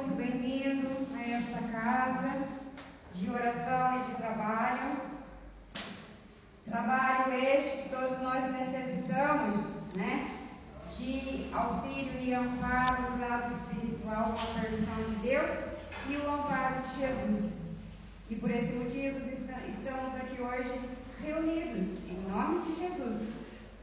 muito bem-vindo a esta casa de oração e de trabalho. Trabalho este que todos nós necessitamos, de auxílio e amparo do lado espiritual com a permissão de Deus e o amparo de Jesus. E por esse motivo estamos aqui hoje reunidos em nome de Jesus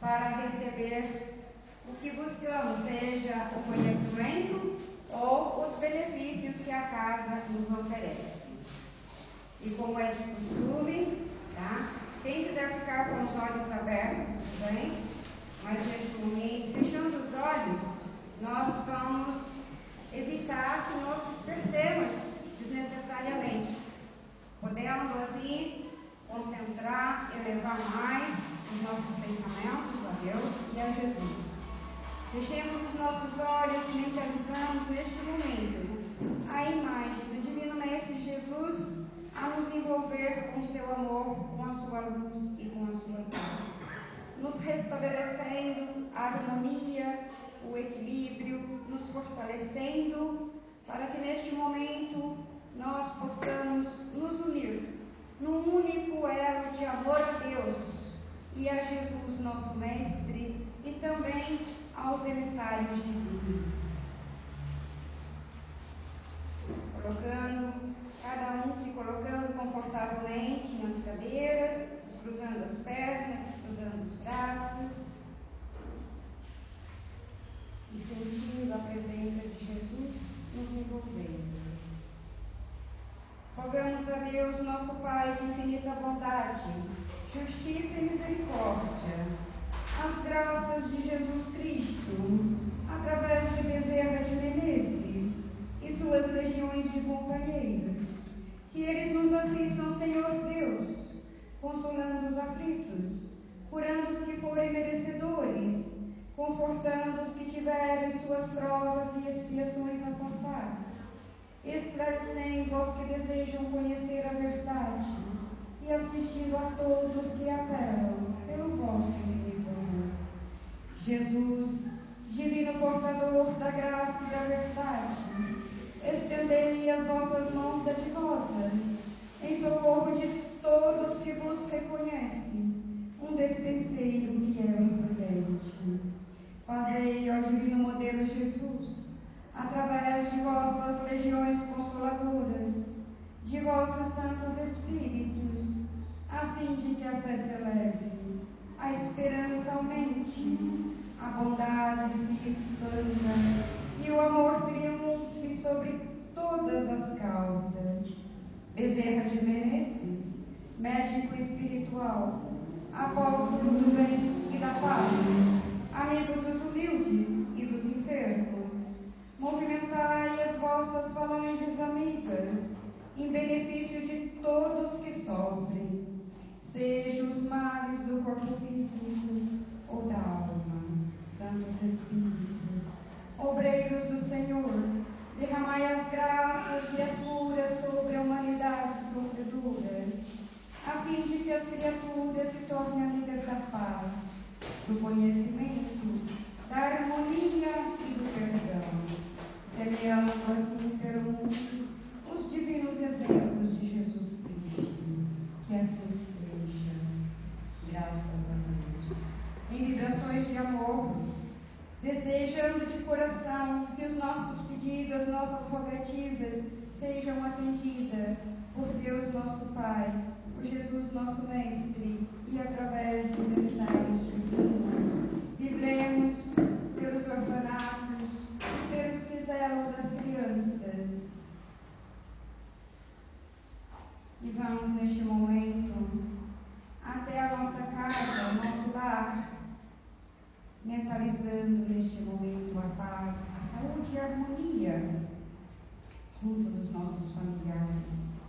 para receber o que buscamos, seja o conhecimento ou os benefícios que a casa nos oferece. E como é de costume, quem quiser ficar com os olhos abertos, tudo bem? Mas neste momento, fechando os olhos, nós vamos evitar que nós dispersemos desnecessariamente, podendo assim concentrar, elevar mais os nossos pensamentos a Deus e a Jesus. Fechemos os nossos olhos e mentalizamos neste momento a imagem do Divino Mestre Jesus a nos envolver com o seu amor, com a sua luz e com a sua paz, nos restabelecendo a harmonia, o equilíbrio, nos fortalecendo para que neste momento nós possamos nos unir num único elo de amor a Deus e a Jesus, nosso Mestre, e também aos emissários divinos. Cada um se colocando confortavelmente nas cadeiras, descruzando as pernas, descruzando os braços e sentindo a presença de Jesus nos envolvendo. Rogamos a Deus, nosso Pai de infinita bondade, justiça e misericórdia, as graças de Jesus Cristo, através de Bezerra de Menezes e suas legiões de companheiros, que eles nos assistam, Senhor Deus, consolando os aflitos, curando os que forem merecedores, confortando os que tiverem suas provas e expiações a passar, esclarecendo aos que desejam conhecer a verdade e assistindo a todos que apelam pelo vosso infinito amor. Jesus, divino portador da graça e da verdade, estendei as vossas mãos dadivosas em socorro de todos que vos reconhecem, um despenseiro fiel e prudente. Fazei ao divino modelo Jesus, através de vossas legiões consoladoras, de vossos santos espíritos, a fim de que a fé se eleve, a esperança aumente, a bondade se expanda e o amor triunfe sobre todas as causas. Bezerra de Menezes, médico espiritual, apóstolo do bem e da paz, amigo dos humildes e dos enfermos, movimentai as vossas falanges amigas em benefício de todos que sofrem, sejam os males do corpo físico ou da alma. Santos Espíritos, obreiros do Senhor, derramai as graças e as curas sobre a humanidade sofredora, a fim de que as criaturas se tornem amigas da paz, do conhecimento, da harmonia e do perdão, semeando assim pelo mundo os divinos exemplos de Jesus Cristo. Que assim seja. Graças a Deus. Em vibrações de amor, desejando de coração que os nossos pedidos, as nossas rogativas sejam atendidas por Deus nosso Pai, por Jesus nosso Mestre e através dos emissários divinos. Vibremos pelos orfanatos e pelos que zelam das crianças. E vamos neste momento até a nossa casa, nosso lar, mentalizando neste momento a paz, a saúde e a harmonia junto dos nossos familiares.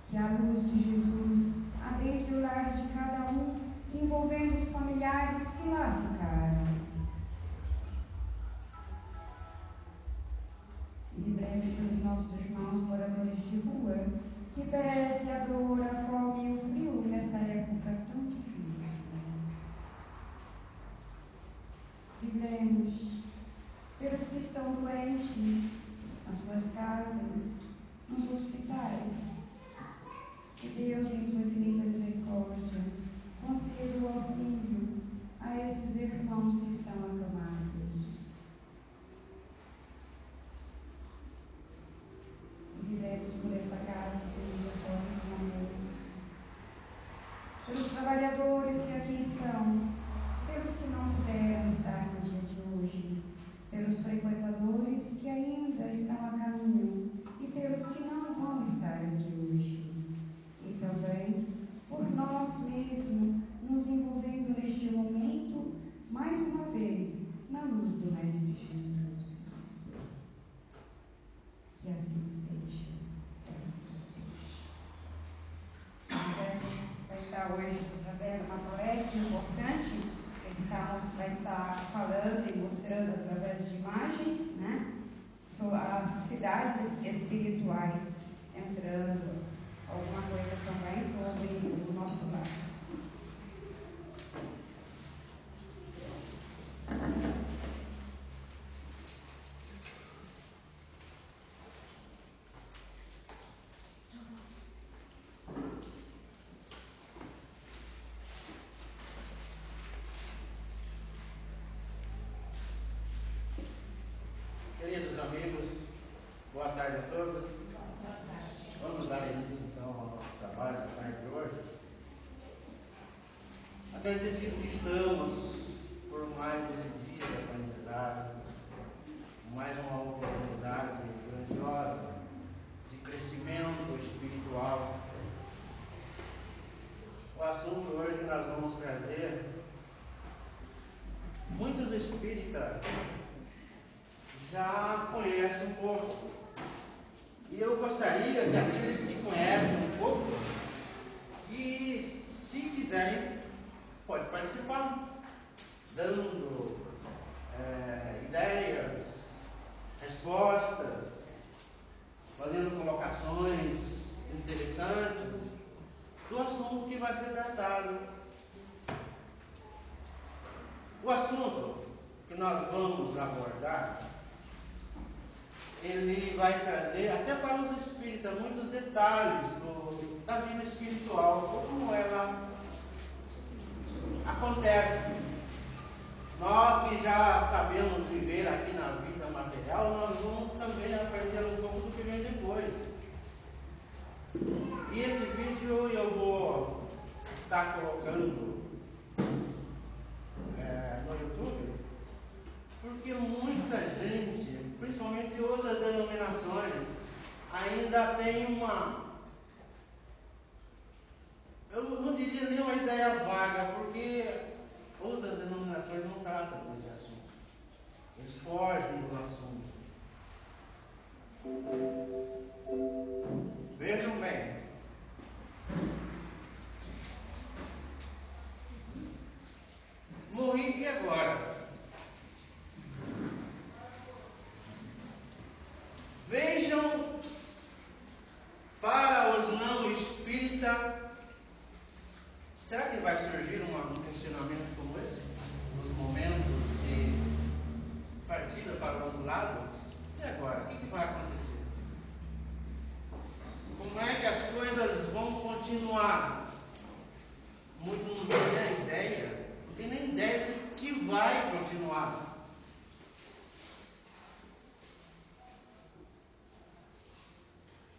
Que a luz de Jesus adentre o lar de cada um, envolvendo os familiares que lá ficaram. E vibremos pelos nossos irmãos moradores de rua, que perecem a dor, a fome e o frio nesta época tão difícil. Vibremos pelos que estão doentes nas suas casas, através de uma palestra importante, que vai estar falando e mostrando através de imagens, né, sobre as cidades espirituais entrando, alguma coisa também sobre o nosso lar. Queridos amigos, boa tarde a todos. Vamos dar início então ao nosso trabalho da tarde de hoje. Agradecido que estamos por mais esse dia de aprendizagem, mais uma oportunidade grandiosa de crescimento espiritual. O assunto hoje que nós vamos trazer, muitos espíritas já conhecem um pouco. E eu gostaria que aqueles que conhecem um pouco, que se quiserem, pode participar, dando ideias, respostas, fazendo colocações interessantes do assunto que vai ser tratado. O assunto que nós vamos abordar, ele vai trazer até para os espíritas muitos detalhes da vida espiritual, como ela acontece. Nós que já sabemos viver aqui na vida material, nós vamos também aprender um pouco do que vem depois. E esse vídeo eu vou estar colocando no YouTube, porque muita gente, principalmente de outras denominações, ainda tem eu não diria nem uma ideia vaga, porque outras denominações não tratam desse assunto. Eles fogem do assunto. Vejam bem. Morri e agora? Vejam, para os não espíritas, será que vai surgir um questionamento como esse? Nos momentos de partida para o outro lado? E agora? O que vai acontecer? Como é que as coisas vão continuar? Muitos não têm nem ideia, não tem nem ideia de que vai continuar.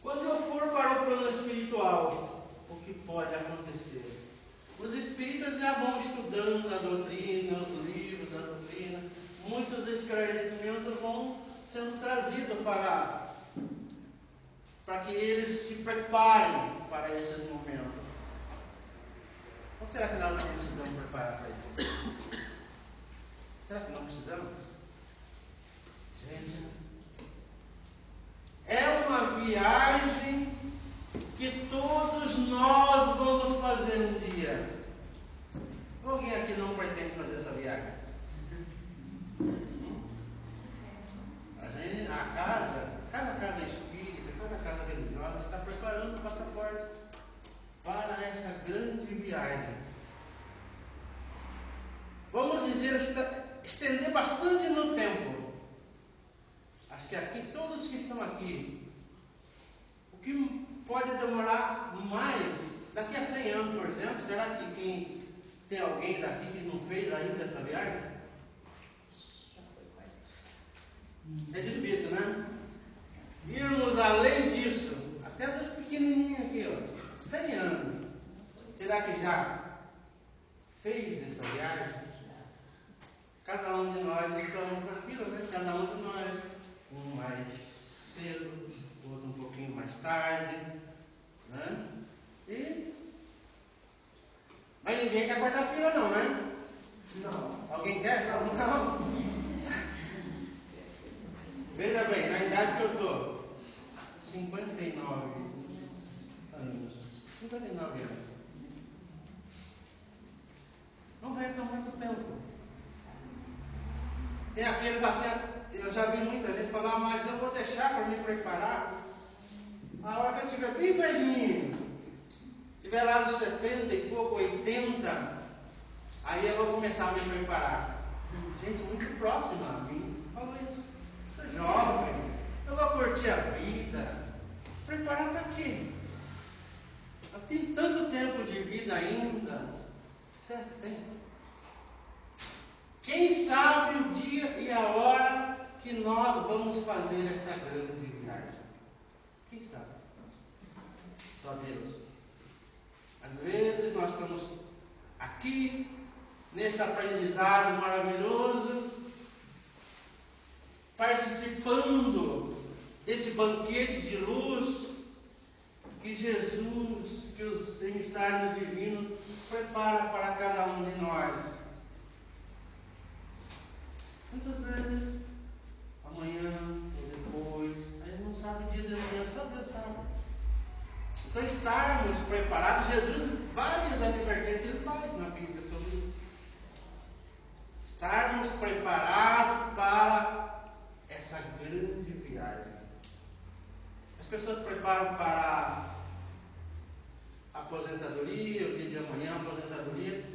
Quando eu for para o plano espiritual, o que pode acontecer? Os espíritas já vão estudando a doutrina, os livros da doutrina, muitos esclarecimentos vão sendo trazidos para que eles se preparem para esses momentos. Ou será que nós não precisamos preparar para isso? Será que não precisamos? Gente, é uma viagem que todos nós vamos fazer um dia. Alguém aqui não pretende fazer essa viagem? Cada casa espírita, cada casa religiosa está preparando o passaporte para essa grande viagem. Vamos dizer, estender bastante no tempo. Acho que aqui, todos que estão aqui, o que pode demorar mais, daqui a 100 anos, por exemplo, será que tem alguém daqui que não fez ainda essa viagem? É difícil, né? Irmos além disso, até dos pequenininhos aqui, 100 anos. Será que já fez essa viagem? Cada um de nós estamos na fila, né? Cada um de nós, um mais cedo, outro um pouquinho mais tarde, né? Mas ninguém quer cortar a fila não, né? Não. Alguém quer? Não. Veja bem, na idade que eu estou, 59 anos. 59 anos. há muito tempo. Tem aquele bastante, eu já vi muita gente falar, mas eu vou deixar para me preparar. A hora que eu estiver bem velhinho, estiver lá nos 70 e pouco, 80, aí eu vou começar a me preparar. Gente muito próxima a mim falou isso. Sou jovem, eu vou curtir a vida. Preparar para quê? Eu tenho tanto tempo de vida ainda. Certo? Tem. Quem sabe o dia e a hora que nós vamos fazer essa grande viagem? Quem sabe? Só Deus. Às vezes nós estamos aqui, nesse aprendizado maravilhoso, participando desse banquete de luz que Jesus, que os emissários divinos preparam para cada um de nós. Muitas vezes, amanhã ou depois, a gente não sabe o dia de amanhã, só Deus sabe. Então, estarmos preparados, Jesus, várias advertências faz na Bíblia sobre isso. Estarmos preparados para essa grande viagem. As pessoas preparam para a aposentadoria, o dia de amanhã, a aposentadoria,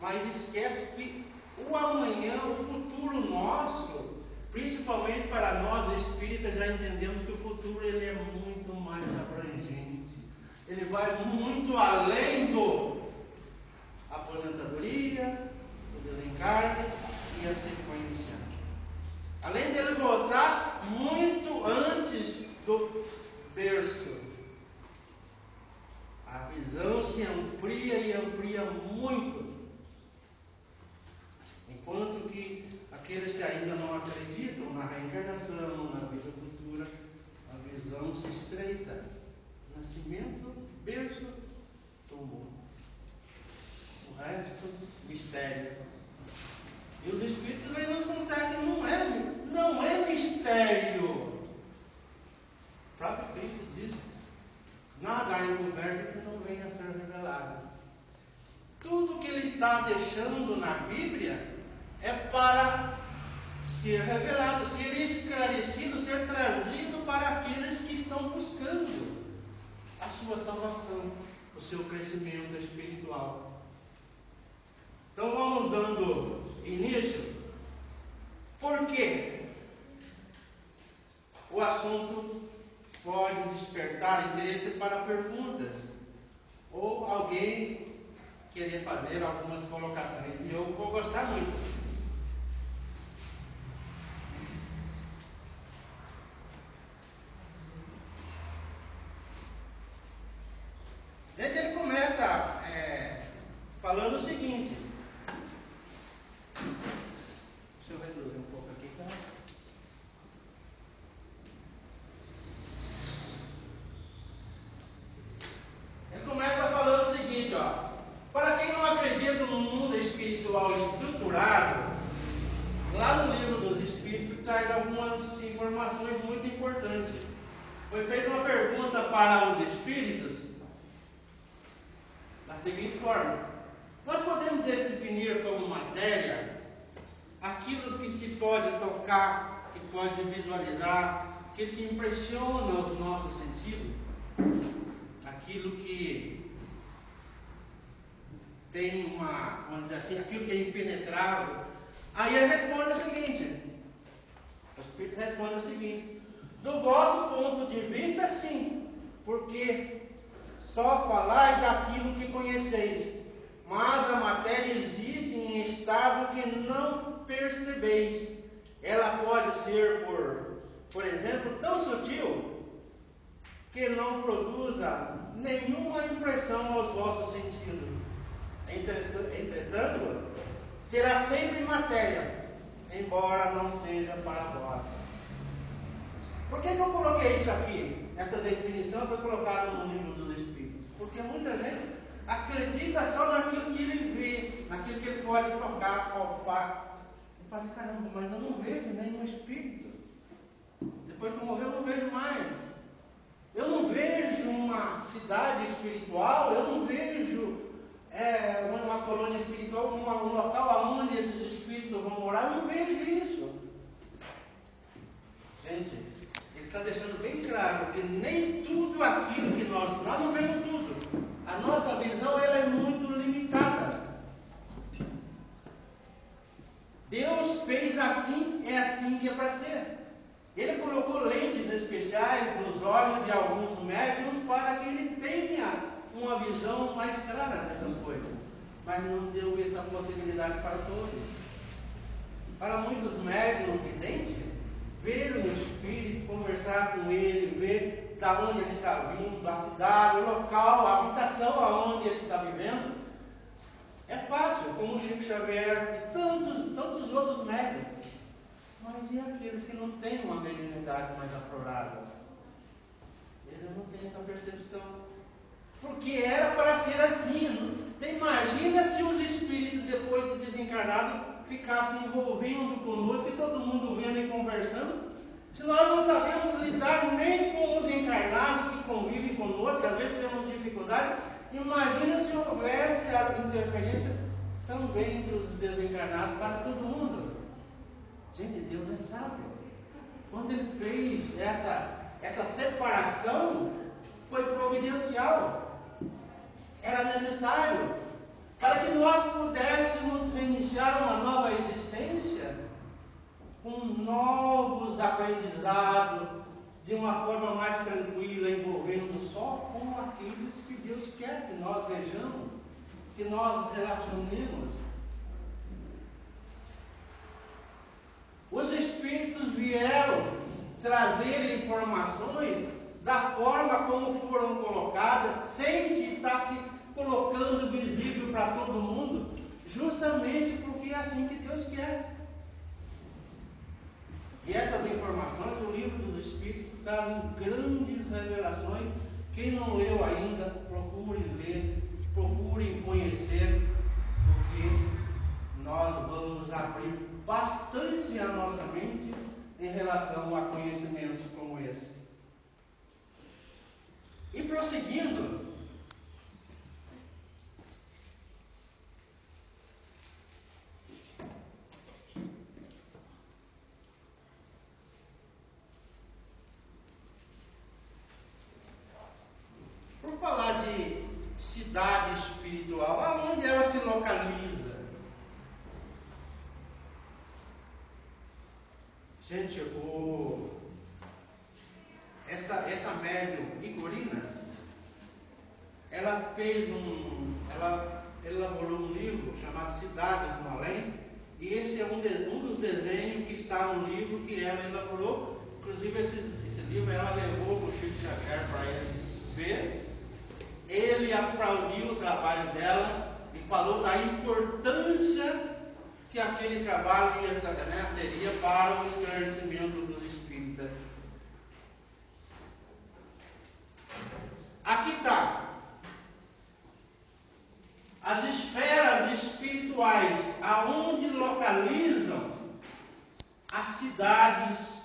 mas esquece que o amanhã, o futuro nosso, principalmente para nós espíritas, já entendemos que o futuro ele é muito mais abrangente. Ele vai muito além do aposentadoria, do desencarne e a sequência. Além dele voltar muito antes do berço. A visão se amplia e amplia muito. Enquanto que aqueles que ainda não acreditam na reencarnação, na vida futura, a visão se estreita. Nascimento, berço, túmulo. O resto, mistério. E os Espíritos vêm nos mostrar que não é mistério. O próprio Cristo disse: nada há encoberto que não venha a ser revelado. Tudo que ele está deixando na Bíblia é para ser revelado, ser esclarecido, ser trazido para aqueles que estão buscando a sua salvação, o seu crescimento espiritual. Então vamos dando início. Por quê? O assunto pode despertar interesse para perguntas, ou alguém querer fazer algumas colocações, e eu vou gostar muito. Gente, ele começa falando o seguinte. Deixa eu reduzir um pouco aqui, tá? Ele começa falando o seguinte, ó. Para quem não acredita no mundo espiritual estruturado, lá no livro dos Espíritos traz algumas informações muito importantes. Foi feita uma pergunta para os Espíritos da seguinte forma: nós podemos definir como matéria aquilo que se pode tocar, que pode visualizar, aquilo que impressiona os nossos sentidos, aquilo que tem vamos dizer assim, aquilo que é impenetrável. Aí ele responde o seguinte, o Espírito responde o seguinte: do vosso ponto de vista, sim, porque só falais daquilo que conheceis, mas a matéria existe em estado que não percebeis. Ela pode ser, por exemplo, tão sutil que não produza nenhuma impressão aos vossos sentidos. Entretanto, será sempre matéria, embora não seja para vós. Por que eu coloquei isso aqui? Essa definição foi colocada no livro dos Espíritos. Porque muita gente acredita só naquilo que ele vê, naquilo que ele pode tocar, palpar. E fala assim: caramba, mas eu não vejo nenhum espírito. Depois que eu morrer, eu não vejo mais. Eu não vejo uma cidade espiritual, eu não vejo uma colônia espiritual. espiritual, um local onde esses espíritos vão morar, eu não vejo isso. Gente, ele está deixando bem claro que nem tudo aquilo que nós não vemos tudo. A nossa visão ela é muito limitada. Deus fez assim, é assim que é para ser. Ele colocou lentes especiais nos olhos de alguns médiuns para que ele tenha uma visão mais clara dessas coisas. Mas não deu essa possibilidade para todos. Para muitos médiuns videntes, ver o espírito, conversar com ele, ver da onde ele está vindo, a cidade, o local, a habitação aonde ele está vivendo, é fácil, como o Chico Xavier e tantos outros médiuns. Mas e aqueles que não têm uma mediunidade mais aflorada? Eles não têm essa percepção. Porque era para ser assim. Você imagina se os espíritos, depois de desencarnado, ficassem envolvendo conosco e todo mundo vendo e conversando? Se nós não sabemos lidar nem com os encarnados que convivem conosco, às vezes temos dificuldade, imagina se houvesse a interferência também dos desencarnados para todo mundo. Gente, Deus é sábio. Quando Ele fez essa separação, foi providencial. Era necessário para que nós pudéssemos reiniciar uma nova existência com novos aprendizados, de uma forma mais tranquila, envolvendo só com aqueles que Deus quer que nós vejamos, que nós relacionemos. Os Espíritos vieram trazer informações da forma como foram colocadas, sem estar se colocando visível para todo mundo, justamente porque é assim que Deus quer. E essas informações, o livro dos Espíritos trazem grandes revelações. Quem não leu ainda, procure ler, procure conhecer, porque nós vamos abrir bastante a nossa mente em relação a conhecimentos como esse. E prosseguindo, por falar de cidade espiritual, aonde ela se localiza? Gente, essa médium Igorina, ela elaborou um livro chamado Cidades no Além, e esse é um dos desenhos que está no livro que ela elaborou. Inclusive esse livro ela levou para o Chico Xavier para ele ver. Ele aplaudiu o trabalho dela e falou da importância que aquele trabalho teria para o esclarecimento dos espíritas. Aqui está. As esferas espirituais, aonde localizam as cidades